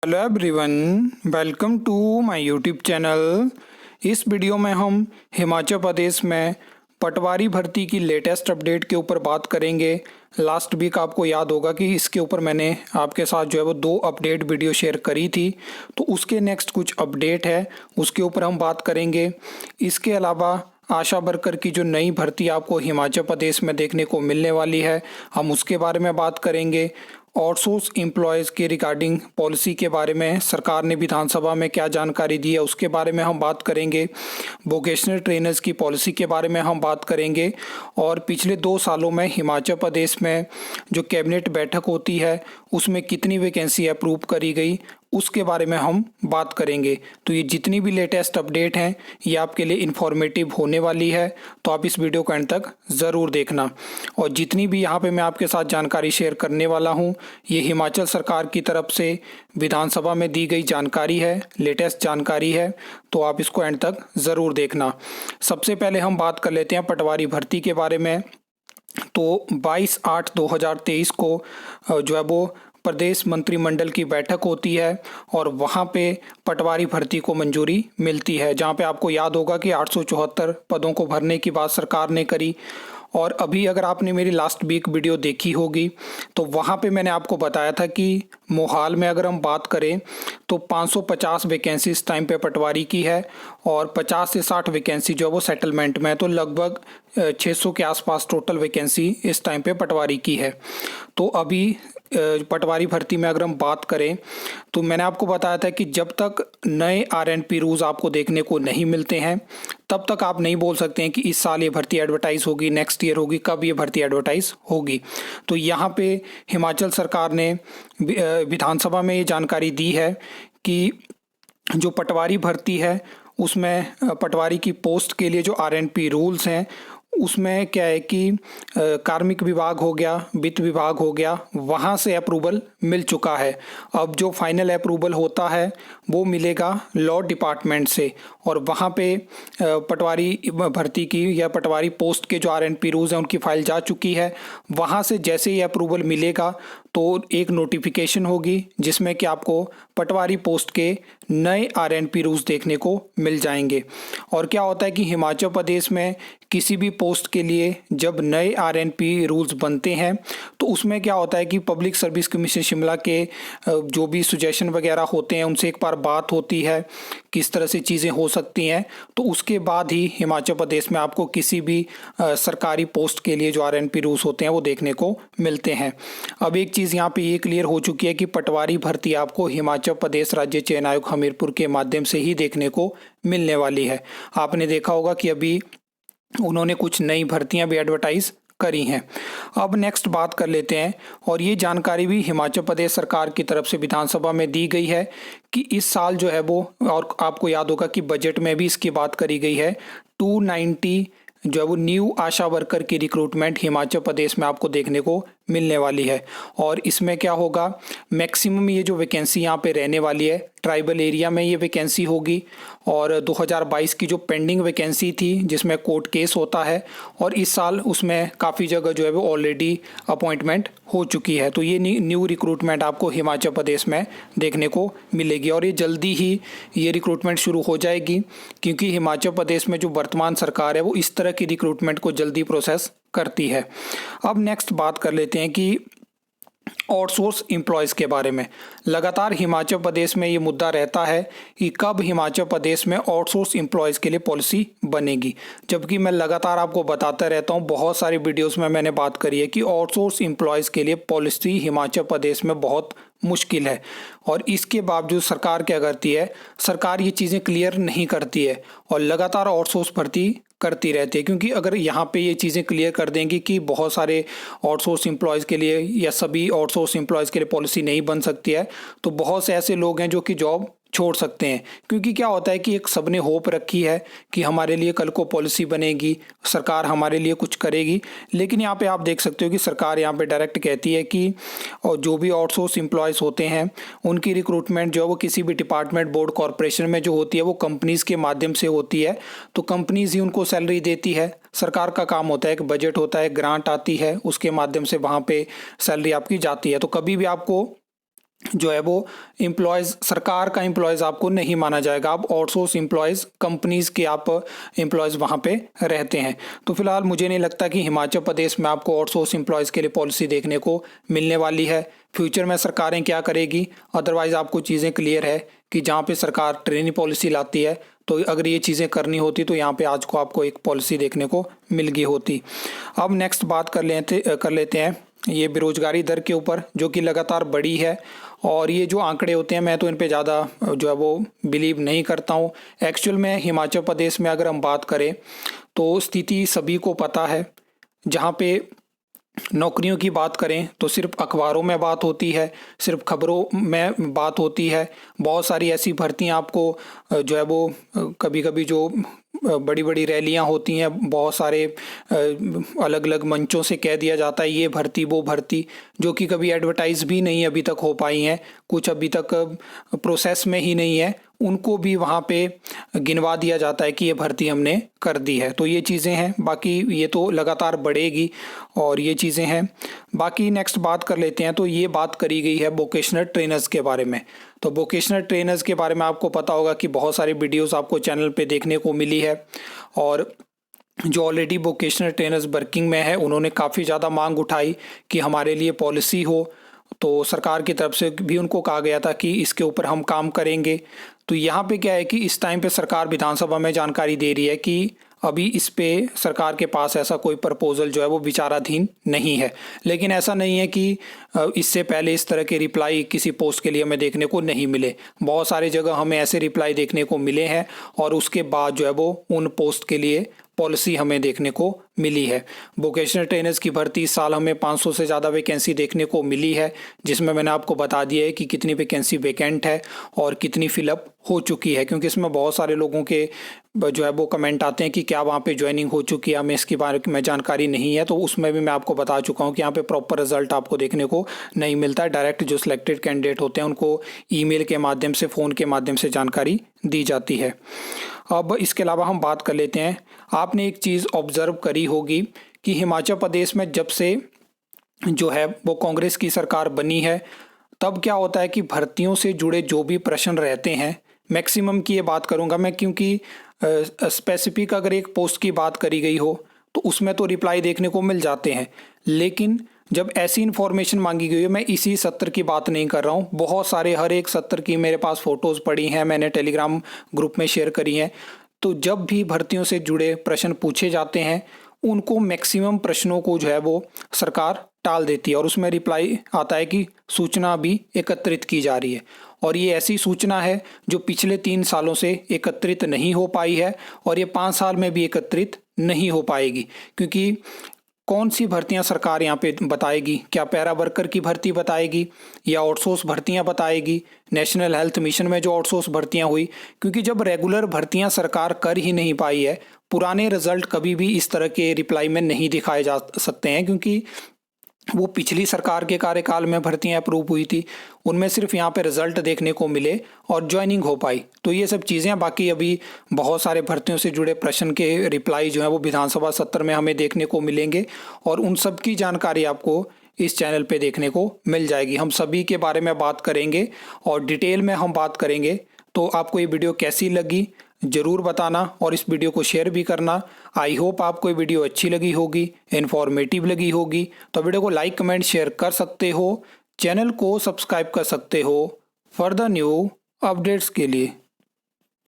Hello everyone, welcome to my YouTube channel. इस video में हम हिमाचल प्रदेश में पटवारी भर्ती की लेटेस्ट अपडेट के ऊपर बात करेंगे। लास्ट वीक आपको याद होगा कि इसके ऊपर मैंने आपके साथ जो है वो 2 अपडेट वीडियो शेयर करी थी, तो उसके नेक्स्ट कुछ अपडेट है उसके ऊपर हम बात करेंगे। इसके अलावा आशा वर्कर की जो नई भर्ती आपको हिमाचल प्रदेश में देखने को मिलने वाली है, हम उसके बारे में बात करेंगे। आउटसोर्स एम्प्लॉयज़ के रिगार्डिंग पॉलिसी के बारे में सरकार ने विधानसभा में क्या जानकारी दी है उसके बारे में हम बात करेंगे। वोकेशनल ट्रेनर्स की पॉलिसी के बारे में हम बात करेंगे। और पिछले 2 सालों में हिमाचल प्रदेश में जो कैबिनेट बैठक होती है उसमें कितनी वैकेंसी अप्रूव करी गई उसके बारे में हम बात करेंगे। तो ये जितनी भी लेटेस्ट अपडेट हैं ये आपके लिए इन्फॉर्मेटिव होने वाली है, तो आप इस वीडियो को एंड तक ज़रूर देखना। और जितनी भी यहाँ पे मैं आपके साथ जानकारी शेयर करने वाला हूँ ये हिमाचल सरकार की तरफ से विधानसभा में दी गई जानकारी है, लेटेस्ट जानकारी है, तो आप इसको एंड तक ज़रूर देखना। सबसे पहले हम बात कर लेते हैं पटवारी भर्ती के बारे में। तो 22/8/2023 को जो है वो प्रदेश मंत्रिमंडल की बैठक होती है और वहाँ पे पटवारी भर्ती को मंजूरी मिलती है, जहाँ पे आपको याद होगा कि 874 पदों को भरने की बात सरकार ने करी। और अभी अगर आपने मेरी लास्ट वीक वीडियो देखी होगी तो वहाँ पे मैंने आपको बताया था कि मोहाल में अगर हम बात करें तो 550 वैकेंसी इस टाइम पे पटवारी की है और 50 से 60 वैकेंसी जो है वो सेटलमेंट में है, तो लगभग 600 के आसपास टोटल वैकेंसी इस टाइम पे पटवारी की है। तो अभी पटवारी भर्ती में अगर हम बात करें तो मैंने आपको बताया था कि जब तक नए आरएनपी रूल्स आपको देखने को नहीं मिलते हैं तब तक आप नहीं बोल सकते हैं कि इस साल ये भर्ती एडवर्टाइज होगी, नेक्स्ट ईयर होगी, कब ये भर्ती एडवर्टाइज होगी। तो यहाँ पे हिमाचल सरकार ने विधानसभा में ये जानकारी दी है कि जो पटवारी भर्ती है उसमें पटवारी की पोस्ट के लिए जो आरएनपी रूल्स हैं उसमें क्या है कि कार्मिक विभाग हो गया, वित्त विभाग हो गया, वहाँ से अप्रूवल मिल चुका है। अब जो फाइनल अप्रूवल होता है वो मिलेगा लॉ डिपार्टमेंट से और वहाँ पे पटवारी भर्ती की या पटवारी पोस्ट के जो आरएनपी रूल्स हैं उनकी फाइल जा चुकी है। वहाँ से जैसे ही अप्रूवल मिलेगा तो एक नोटिफिकेशन होगी जिसमें कि आपको पटवारी पोस्ट के नए आरएनपी रूल्स देखने को मिल जाएंगे। और क्या होता है कि हिमाचल प्रदेश में किसी भी पोस्ट के लिए जब नए आरएनपी रूल्स बनते हैं तो उसमें क्या होता है कि पब्लिक सर्विस कमीशन शिमला के जो भी सुजेशन वगैरह होते हैं उनसे एक बार बात होती है किस तरह से चीज़ें हो सकती हैं, तो उसके बाद ही हिमाचल प्रदेश में आपको किसी भी सरकारी पोस्ट के लिए जो आरएनपी रूल्स होते हैं वो देखने को मिलते हैं। अब एक चीज़ यहाँ पे ये क्लियर हो चुकी है कि पटवारी भर्ती आपको हिमाचल प्रदेश राज्य चयन आयोग हमीरपुर के माध्यम से ही देखने को मिलने वाली है। आपने देखा होगा कि अभी उन्होंने कुछ नई भर्तियां भी एडवर्टाइज करी हैं। अब नेक्स्ट बात कर लेते हैं, और ये जानकारी भी हिमाचल प्रदेश सरकार की तरफ से विधानसभा में दी गई है कि इस साल जो है वो, और आपको याद होगा कि बजट में भी इसकी बात करी गई है, 290 जो है वो न्यू आशा वर्कर की रिक्रूटमेंट हिमाचल प्रदेश में आपको देखने को मिलने वाली है। और इसमें क्या होगा, मैक्सिमम ये जो वैकेंसी यहाँ पे रहने वाली है ट्राइबल एरिया में ये वैकेंसी होगी। और 2022 की जो पेंडिंग वैकेंसी थी जिसमें कोर्ट केस होता है और इस साल उसमें काफ़ी जगह जो है वो ऑलरेडी अपॉइंटमेंट हो चुकी है, तो ये न्यू रिक्रूटमेंट आपको हिमाचल प्रदेश में देखने को मिलेगी। और ये जल्दी ही ये रिक्रूटमेंट शुरू हो जाएगी क्योंकि हिमाचल प्रदेश में जो वर्तमान सरकार है वो इस तरह की रिक्रूटमेंट को जल्दी प्रोसेस करती है। अब नेक्स्ट बात कर लेते हैं कि आउटसोर्स एम्प्लॉयज़ के बारे में। लगातार हिमाचल प्रदेश में ये मुद्दा रहता है कि कब हिमाचल प्रदेश में आउटसोर्स एम्प्लॉयज़ के लिए पॉलिसी बनेगी, जबकि मैं लगातार आपको बताता रहता हूँ, बहुत सारी वीडियोस में मैंने बात करी है कि आउटसोर्स एम्प्लॉयज़ के लिए पॉलिसी हिमाचल प्रदेश में बहुत मुश्किल है। और इसके बावजूद सरकार क्या करती है, सरकार ये चीज़ें क्लियर नहीं करती है और लगातार आउटसोर्स भर्ती करती रहती है। क्योंकि अगर यहाँ पे ये चीज़ें क्लियर कर देंगी कि बहुत सारे आउटसोर्स एम्प्लॉयज़ के लिए या सभी आउटसोर्स एम्प्लॉयज़ के लिए पॉलिसी नहीं बन सकती है, तो बहुत से ऐसे लोग हैं जो कि जॉब छोड़ सकते हैं। क्योंकि क्या होता है कि एक सबने होप रखी है कि हमारे लिए कल को पॉलिसी बनेगी, सरकार हमारे लिए कुछ करेगी, लेकिन यहाँ पे आप देख सकते हो कि सरकार यहाँ पे डायरेक्ट कहती है कि और जो भी आउटसोर्स एम्प्लॉयज़ होते हैं उनकी रिक्रूटमेंट जो है वो किसी भी डिपार्टमेंट, बोर्ड, कॉरपोरेशन में जो होती है वो कंपनीज़ के माध्यम से होती है। तो कंपनीज़ ही उनको सैलरी देती है। सरकार का काम होता है कि बजट होता है, ग्रांट आती है, उसके माध्यम से वहाँ पे सैलरी आपकी जाती है। तो कभी भी आपको जो है वो एम्प्लॉयज़, सरकार का एम्प्लॉयज़ आपको नहीं माना जाएगा। आप आउटसोर्स एम्प्लॉयज़, कंपनीज़ के आप एम्प्लॉयज़ वहाँ पे रहते हैं। तो फिलहाल मुझे नहीं लगता कि हिमाचल प्रदेश में आपको आउटसोर्स एम्प्लॉयज़ के लिए पॉलिसी देखने को मिलने वाली है। फ्यूचर में सरकारें क्या करेगी, अदरवाइज़ आपको चीज़ें क्लियर है कि जहाँ पे सरकार ट्रेनी पॉलिसी लाती है, तो अगर ये चीज़ें करनी होती तो यहाँ पे आज को आपको एक पॉलिसी देखने को मिल गई होती। अब नेक्स्ट बात कर लेते हैं ये बेरोजगारी दर के ऊपर, जो कि लगातार बढ़ी है। और ये जो आंकड़े होते हैं, मैं तो इन पे ज़्यादा जो है वो बिलीव नहीं करता हूँ। एक्चुअल में हिमाचल प्रदेश में अगर हम बात करें तो स्थिति सभी को पता है। जहाँ पे नौकरियों की बात करें तो सिर्फ अखबारों में बात होती है, सिर्फ खबरों में बात होती है। बहुत सारी ऐसी भर्तियां आपको जो है वो कभी कभी जो बड़ी बड़ी रैलियां होती हैं, बहुत सारे अलग अलग मंचों से कह दिया जाता है ये भर्ती वो भर्ती, जो कि कभी एडवर्टाइज भी नहीं अभी तक हो पाई हैं, कुछ अभी तक प्रोसेस में ही नहीं है, उनको भी वहाँ पे गिनवा दिया जाता है कि ये भर्ती हमने कर दी है। तो ये चीज़ें हैं, बाकी ये तो लगातार बढ़ेगी और ये चीज़ें हैं। बाकी नेक्स्ट बात कर लेते हैं। तो ये बात करी गई है वोकेशनल ट्रेनर्स के बारे में। तो वोकेशनल ट्रेनर्स के बारे में आपको पता होगा कि बहुत सारी वीडियोस आपको चैनल पे देखने को मिली है, और जो ऑलरेडी वोकेशनल ट्रेनर्स वर्किंग में है उन्होंने काफ़ी ज़्यादा मांग उठाई कि हमारे लिए पॉलिसी हो। तो सरकार की तरफ से भी उनको कहा गया था कि इसके ऊपर हम काम करेंगे। तो यहाँ पे क्या है कि इस टाइम पे सरकार विधानसभा में जानकारी दे रही है कि अभी इस पे सरकार के पास ऐसा कोई प्रपोजल जो है वो विचाराधीन नहीं है। लेकिन ऐसा नहीं है कि इससे पहले इस तरह के रिप्लाई किसी पोस्ट के लिए हमें देखने को नहीं मिले। बहुत सारी जगह हमें ऐसे रिप्लाई देखने को मिले हैं और उसके बाद जो है वो उन पोस्ट के लिए पॉलिसी हमें देखने को मिली है। वोकेशनल ट्रेनर्स की भर्ती इस साल हमें 500 से ज़्यादा वैकेंसी देखने को मिली है, जिसमें मैंने आपको बता दिया है कि कितनी वैकेंसी वैकेंट है और कितनी फिलअप हो चुकी है, क्योंकि इसमें बहुत सारे लोगों के जो है वो कमेंट आते हैं कि क्या वहाँ पे ज्वाइनिंग हो चुकी है, हमें इसके बारे में जानकारी नहीं है। तो उसमें भी मैं आपको बता चुका हूँ कि यहाँ पे प्रॉपर रिजल्ट आपको देखने को नहीं मिलता है। डायरेक्ट जो सिलेक्टेड कैंडिडेट होते हैं उनको ईमेल के माध्यम से, फ़ोन के माध्यम से जानकारी दी जाती है। अब इसके अलावा हम बात कर लेते हैं। आपने एक चीज़ ऑब्जर्व करी होगी कि हिमाचल प्रदेश में जब से जो है वो कांग्रेस की सरकार बनी है, तब क्या होता है कि भर्तियों से जुड़े जो भी प्रश्न रहते हैं, मैक्सिमम की ये बात करूंगा मैं, क्योंकि स्पेसिफिक अगर एक पोस्ट की बात करी गई हो तो उसमें तो रिप्लाई देखने को मिल जाते हैं। लेकिन जब ऐसी इन्फॉर्मेशन मांगी गई है, मैं इसी सत्र की बात नहीं कर रहा हूँ, बहुत सारे हर एक सत्र की मेरे पास फ़ोटोज़ पड़ी हैं, मैंने टेलीग्राम ग्रुप में शेयर करी हैं। तो जब भी भर्तियों से जुड़े प्रश्न पूछे जाते हैं, उनको मैक्सिमम प्रश्नों को जो है वो सरकार टाल देती है और उसमें रिप्लाई आता है कि सूचना अभी एकत्रित की जा रही है। और ये ऐसी सूचना है जो पिछले 3 सालों से एकत्रित नहीं हो पाई है और ये 5 साल में भी एकत्रित नहीं हो पाएगी। क्योंकि कौन सी भर्तियां सरकार यहाँ पे बताएगी? क्या पैरा वर्कर की भर्ती बताएगी या आउटसोर्स भर्तियां बताएगी? नेशनल हेल्थ मिशन में जो आउटसोर्स भर्तियां हुई, क्योंकि जब रेगुलर भर्तियां सरकार कर ही नहीं पाई है, पुराने रिजल्ट कभी भी इस तरह के रिप्लाई में नहीं दिखाए जा सकते हैं, क्योंकि वो पिछली सरकार के कार्यकाल में भर्तियां अप्रूव हुई थी, उनमें सिर्फ यहाँ पे रिजल्ट देखने को मिले और ज्वाइनिंग हो पाई। तो ये सब चीज़ें, बाकी अभी बहुत सारे भर्तियों से जुड़े प्रश्न के रिप्लाई जो है वो विधानसभा सत्र में हमें देखने को मिलेंगे और उन सब की जानकारी आपको इस चैनल पे देखने को मिल जाएगी। हम सभी के बारे में बात करेंगे और डिटेल में हम बात करेंगे। तो आपको ये वीडियो कैसी लगी ज़रूर बताना और इस वीडियो को शेयर भी करना। आई होप आपको ये वीडियो अच्छी लगी होगी, इन्फॉर्मेटिव लगी होगी। तो वीडियो को लाइक, कमेंट, शेयर कर सकते हो, चैनल को सब्सक्राइब कर सकते हो फर्दर न्यू अपडेट्स के लिए।